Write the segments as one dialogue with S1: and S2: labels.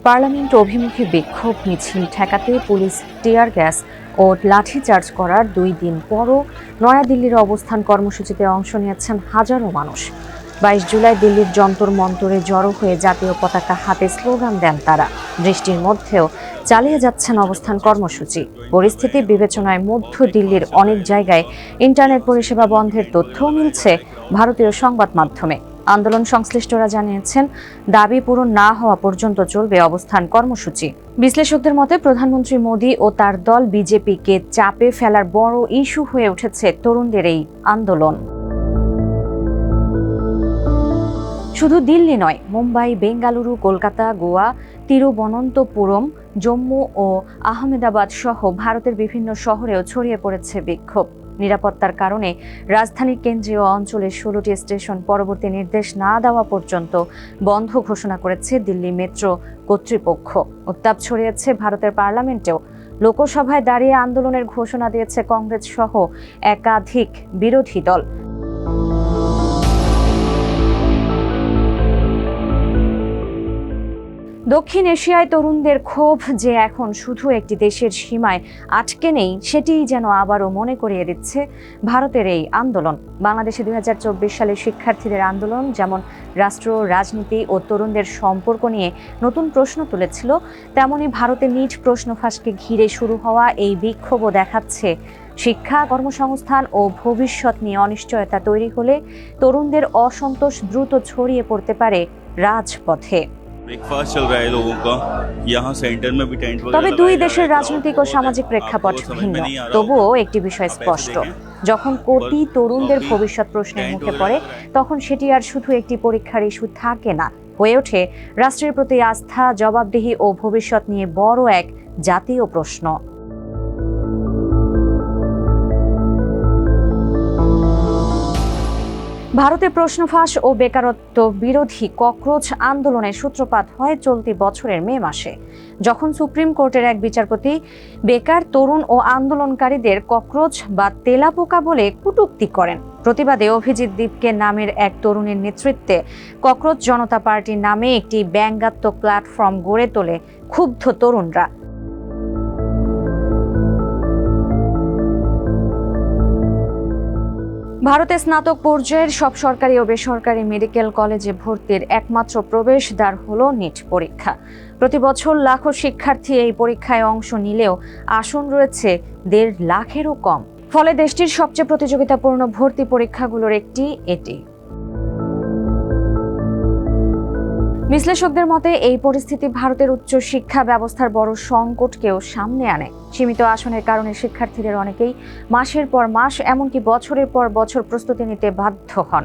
S1: Parliament অভিমুখী বিক্ষোভ মিছিল ঠেকাতে পুলিশ টিয়ার গ্যাস ও লাঠিচার্জ করার 2 দিন পরও নয়াদিল্লির অবস্থান কর্মসূচিতে অংশ নিয়েছেন হাজারো মানুষ। 22 জুলাই দিল্লির যন্তর মন্তরে জড়ো হয়ে জাতীয় পতাকা হাতে স্লোগান দেন তারা। বৃষ্টির মধ্যেও চালিয়ে যাচ্ছেন অবস্থান কর্মসূচি। পরিস্থিতি বিবেচনায় মধ্য দিল্লির অনেক জায়গায় ইন্টারনেট পরিষেবা বন্ধের তথ্যও মিলছে ভারতীয় সংবাদ মাধ্যমে। আন্দোলন সংশ্লিষ্টরা জানিয়েছেন, দাবি পূরণ না হওয়া পর্যন্ত চলবে অবস্থান কর্মসূচি। বিশ্লেষকদের মতে প্রধানমন্ত্রী মোদী ও তার দল বিজেপিকে চাপে ফেলার বড় ইস্যু হয়ে উঠেছে তরুণদের এই আন্দোলন। শুধু দিল্লি নয়, মুম্বাই, বেঙ্গালুরু, কলকাতা, গোয়া, তিরুবনন্তপুরম, জম্মু ও আহমেদাবাদ সহ ভারতের বিভিন্ন শহরেও ছড়িয়ে পড়েছে বিক্ষোভ। নিরাপত্তার কারণে রাজধানীর কেন্দ্রীয় অঞ্চলে 16টি স্টেশন পরবর্তী নির্দেশ না দেওয়া পর্যন্ত বন্ধ ঘোষণা করেছে দিল্লি মেট্রো কর্তৃপক্ষ। উত্তাপ ছড়িয়েছে ভারতের পার্লামেন্টেও। লোকসভায় দাঁড়িয়ে আন্দোলনের ঘোষণা দিয়েছে কংগ্রেস সহ একাধিক বিরোধী দল। দক্ষিণ এশিয়ায় তরুণদের ক্ষোভ যে এখন শুধু একটি দেশের সীমায় আটকে নেই, সেটিই যেন আবারও মনে করিয়ে দিচ্ছে ভারতের এই আন্দোলন। বাংলাদেশে 2024 সালে শিক্ষার্থীদের আন্দোলন যেমন রাষ্ট্র, রাজনীতি ও তরুণদের সম্পর্ক নিয়ে নতুন প্রশ্ন তুলেছিল, তেমনি ভারতে নিট প্রশ্ন ফাঁসকে ঘিরে শুরু হওয়া এই বিক্ষোভও দেখাচ্ছে শিক্ষা, কর্মসংস্থান ও ভবিষ্যৎ নিয়ে অনিশ্চয়তা তৈরি হলে তরুণদের অসন্তোষ দ্রুত ছড়িয়ে পড়তে পারে রাজপথে। তবে দুই দেশের রাজনৈতিক ও সামাজিক প্রেক্ষাপট ভিন্ন। তবুও একটি বিষয় স্পষ্ট, যখন কোটি তরুণদের ভবিষ্যৎ প্রশ্নের মুখে পড়ে, তখন সেটি আর শুধু একটি পরীক্ষার ইস্যু থাকে না, হয়ে ওঠে রাষ্ট্রের প্রতি আস্থা, জবাবদিহি ও ভবিষ্যৎ নিয়ে বড় এক জাতীয় প্রশ্ন। ভারতে প্রশ্ন ফাঁস ও বেকারত্ব বিরোধী ককরোচ আন্দোলনের সূত্রপাত হয় চলতি বছরের মে মাসে, যখন সুপ্রিম কোর্টের এক বিচারপতি বেকার, তরুণ ও আন্দোলনকারীদের ককরোচ বা তেলাপোকা বলে কটূক্তি করেন। প্রতিবাদে অভিজিৎ দীপকে নামের এক তরুণের নেতৃত্বে ককরোচ জনতা পার্টি নামে একটি ব্যঙ্গাত্মক প্ল্যাটফর্ম গড়ে তোলে ক্ষুব্ধ তরুণরা। ভারতে স্নাতক পর্যায়ের সব সরকারি ও বেসরকারি মেডিকেল কলেজে ভর্তির একমাত্র প্রবেশদ্বার হলো নিট পরীক্ষা। প্রতি বছর লাখো শিক্ষার্থী এই পরীক্ষায় অংশ নিলেও আসন রয়েছে 1.5 লাখেরও কম। ফলে দেশটির সবচেয়ে প্রতিযোগিতাপূর্ণ ভর্তি পরীক্ষাগুলোর একটি এটি। বিশ্লেষকদের মতে এই পরিস্থিতি ভারতের উচ্চ শিক্ষা ব্যবস্থার বড় সংকটকেও সামনে আনে। সীমিত আসনের কারণে শিক্ষার্থীদের অনেকেই মাসের পর মাস, এমনকি বছরের পর বছর প্রস্তুতি নিতে বাধ্য হন।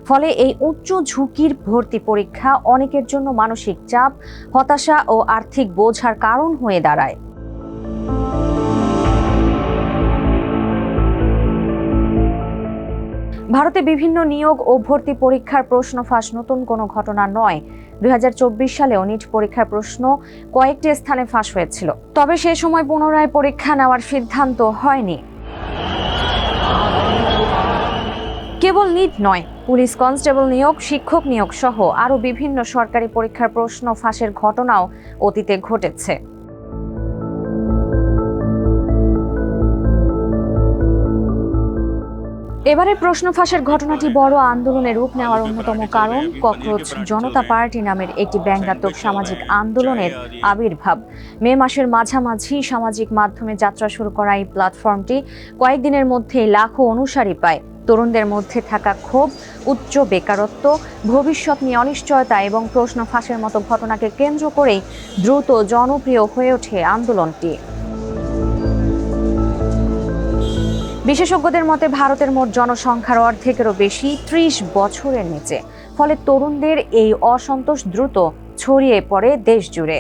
S1: ফলে এই উচ্চ ঝুঁকির ভর্তি পরীক্ষা অনেকের জন্য মানসিক চাপ, হতাশা ও আর্থিক বোঝার কারণ হয়ে দাঁড়ায়। ভারতে বিভিন্ন নিয়োগ ও ভর্তি পরীক্ষার প্রশ্ন ফাঁস নতুন কোনো ঘটনা নয়। 2024 সালেও নিট পরীক্ষার প্রশ্ন কয়েকটি স্থানে ফাঁস হয়েছিল, তবে সে সময় পুনরায় পরীক্ষা নেওয়ার সিদ্ধান্ত হয়নি। কেবল নিট নয়, পুলিশ কনস্টেবল নিয়োগ, শিক্ষক নিয়োগ সহ আরও বিভিন্ন সরকারি পরীক্ষার প্রশ্ন ফাঁসের ঘটনাও অতীতে ঘটেছে। এবারে প্রশ্ন ফাঁসের ঘটনাটি বড় আন্দোলনের রূপ নেওয়ার অন্যতম কারণ ককরোচ জনতা পার্টি নামের একটি ব্যঙ্গাত্মক সামাজিক আন্দোলনের আবির্ভাব। মে মাসের মাঝামাঝি সামাজিক মাধ্যমে যাত্রা শুরু করা এই প্ল্যাটফর্মটি কয়েকদিনের মধ্যেই লাখো অনুসারী পায়। তরুণদের মধ্যে থাকা ক্ষোভ, উচ্চ বেকারত্ব, ভবিষ্যৎ নিয়ে অনিশ্চয়তা এবং প্রশ্ন ফাঁসের মতো ঘটনাকে কেন্দ্র করেই দ্রুত জনপ্রিয় হয়ে ওঠে আন্দোলনটি। বিশেষজ্ঞদের মতে ভারতের মোট জনসংখ্যার অর্ধেকেরও বেশি 30 বছরের নিচে। ফলে তরুণদের এই অসন্তোষ দ্রুত ছড়িয়ে পড়ে দেশ জুড়ে।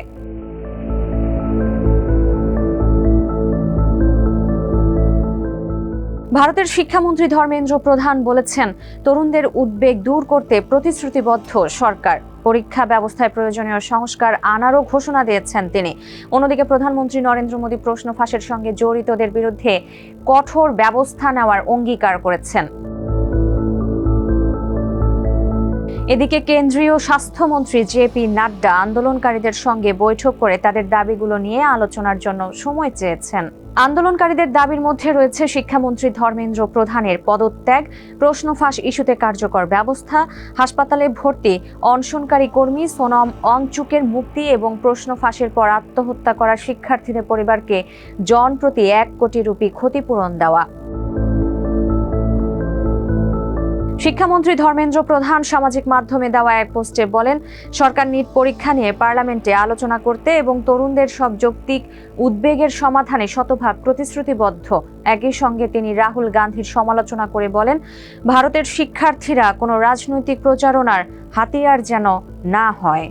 S1: ভারতের শিক্ষামন্ত্রী ধর্মেন্দ্র প্রধান বলেছেন, তরুণদের উদ্বেগ দূর করতে প্রতিশ্রুতিবদ্ধ সরকার। পরীক্ষা ব্যবস্থায় প্রয়োজনীয় সংস্কার আনারও ঘোষণা দিয়েছেন তিনি। অন্যদিকে প্রধানমন্ত্রী নরেন্দ্র মোদী প্রশ্ন ফাঁসের সঙ্গে জড়িতদের বিরুদ্ধে কঠোর ব্যবস্থা নেওয়ার অঙ্গীকার করেছেন। এদিকে কেন্দ্রীয় স্বাস্থ্যমন্ত্রী জেপি নাড্ডা আন্দোলনকারীদের সঙ্গে বৈঠক করে তাদের দাবিগুলো নিয়ে আলোচনার জন্য সময় চেয়েছেন। আন্দোলনকারীদের দাবির মধ্যে রয়েছে শিক্ষামন্ত্রী ধর্মেন্দ্র প্রধানের পদত্যাগ, প্রশ্ন ফাঁস ইস্যুতে কার্যকর ব্যবস্থা, হাসপাতালে ভর্তি অনশনকারী কর্মী সোনম ওয়াংচুকের মুক্তি এবং প্রশ্ন ফাঁসের পর আত্মহত্যা করা শিক্ষার্থীদের পরিবারকে জনপ্রতি 1 কোটি রুপি ক্ষতিপূরণ দেওয়া। শিক্ষামন্ত্রী ধর্মেন্দ্র প্রধান সামাজিক মাধ্যমে দেওয়া এক পোস্টে বলেন, সরকার নিট পরীক্ষা নিয়ে পার্লামেন্টে আলোচনা করতে এবং তরুণদের সব যৌক্তিক উদ্বেগের সমাধানে শতভাগ প্রতিশ্রুতিবদ্ধ। একই সঙ্গে তিনি রাহুল গান্ধীর সমালোচনা করে বলেন, ভারতের শিক্ষার্থীরা কোনো রাজনৈতিক প্রচারণার হাতিয়ার যেন না হয়।